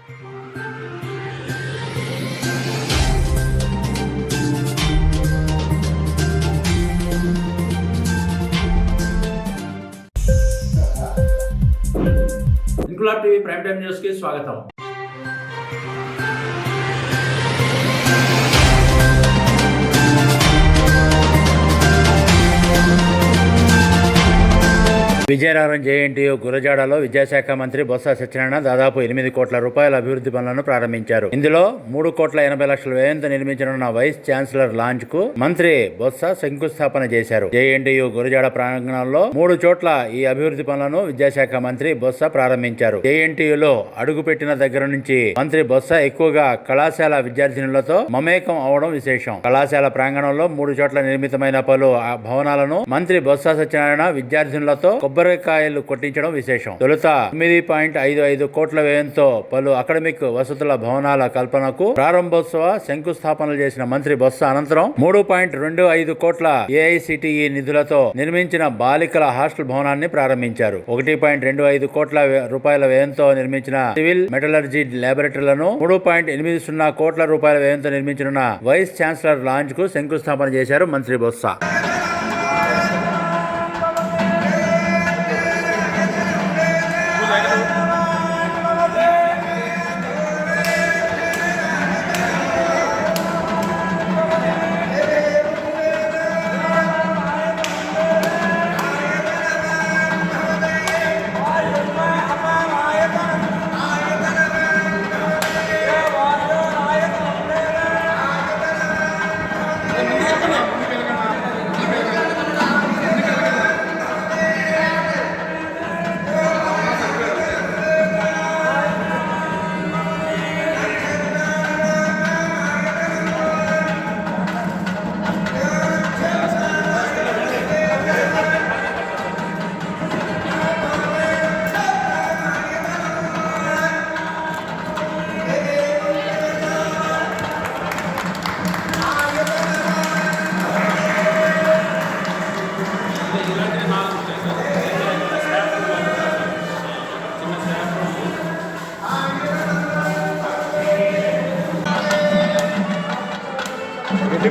Inquilab TV prime time news కి స్వాగతం. Vizianagaram JNTU గురజాడలో విద్యాశాఖ మంత్రి బొత్స సత్యనారాయణ దాదాపు 8 కోట్ల రూపాయల అభివృద్ధి పనులను ప్రారంభించారు. ఇందులో 3,80,00,000 వ్యయంతో నిర్మించనున్న వైస్ ఛాన్సలర్ లాంచ్ కు మంత్రి బొత్స శంకుస్థాపన చేశారు. జేఎన్టీయూ గురజాడ ప్రాంగణంలో 3 చోట్ల ఈ అభివృద్ధి పనులను విద్యాశాఖ మంత్రి బొత్స ప్రారంభించారు. జేఎన్టీయూలో అడుగుపెట్టిన దగ్గర నుంచి మంత్రి బొత్స ఎక్కువగా కళాశాల విద్యార్థినులతో మమేకం అవడం విశేషం. కళాశాల ప్రాంగణంలో 3 చోట్ల నిర్మితమైన పలు భవనాలను మంత్రి బొత్స సత్యనారాయణ విద్యార్థినులతో కొబ్బరికాయలు కొట్టించడం విశేషం. తొలుత 9.55 కోట్ల వ్యయంతో పలు అకాడమిక్ వసతుల భవనాల కల్పనకు ప్రారంభోత్సవ శంకుస్థాపనలు చేసిన మంత్రి బొత్స అనంతరం 3.25 కోట్ల ఏఐసిటిఈ నిధులతో నిర్మించిన బాలికల హాస్టల్ భవనాన్ని ప్రారంభించారు. 1.25 కోట్ల రూపాయల వ్యయంతో నిర్మించిన సివిల్ మెటలర్జీ ల్యాబొరేటరీలను 3.80 కోట్ల రూపాయల వ్యయంతో నిర్మించనున్న వైస్ ఛాన్సలర్ లాంచ్ కు శంకుస్థాపన చేశారు మంత్రి బొత్స.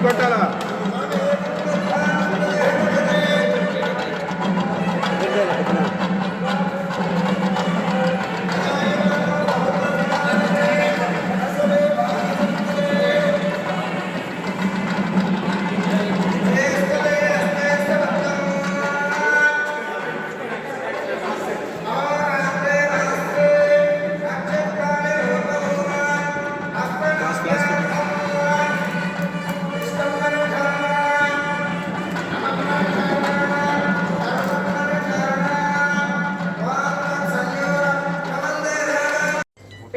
కొట్టాలా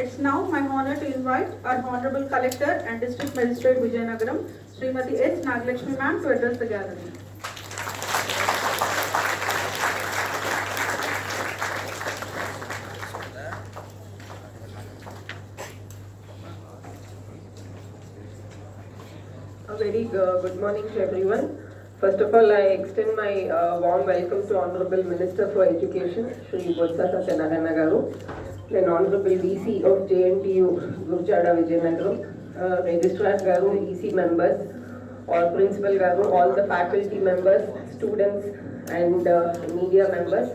It's now my honor to invite our Honorable Collector and District Magistrate Vijayanagaram, Srimati S. Nagalakshmi Ma'am, to address the gathering. A very good morning to everyone. First of all, I extend my warm welcome to Honorable Minister for Education, Shri Botsa Satyanarayana Garu, and Honorable DC of JNTU Gurjada Vijayanagaram, Registrar Garu, EC members, all Principal Garu, all the faculty members, students and media members.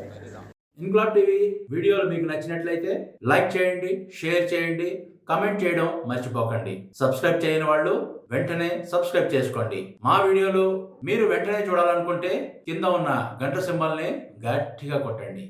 Inquilab TV వీడియోలు మీకు నచ్చినట్లయితే like చేయండి, share చేయండి, comment చేయడం మర్చిపోకండి. Subscribe చేయని వాళ్ళు వెంటనే సబ్స్క్రైబ్ చేసుకోండి. మా వీడియోలు మీరు వెంటనే చూడాలనుకుంటే కింద ఉన్న గంట సింబల్ని గట్టిగా కొట్టండి.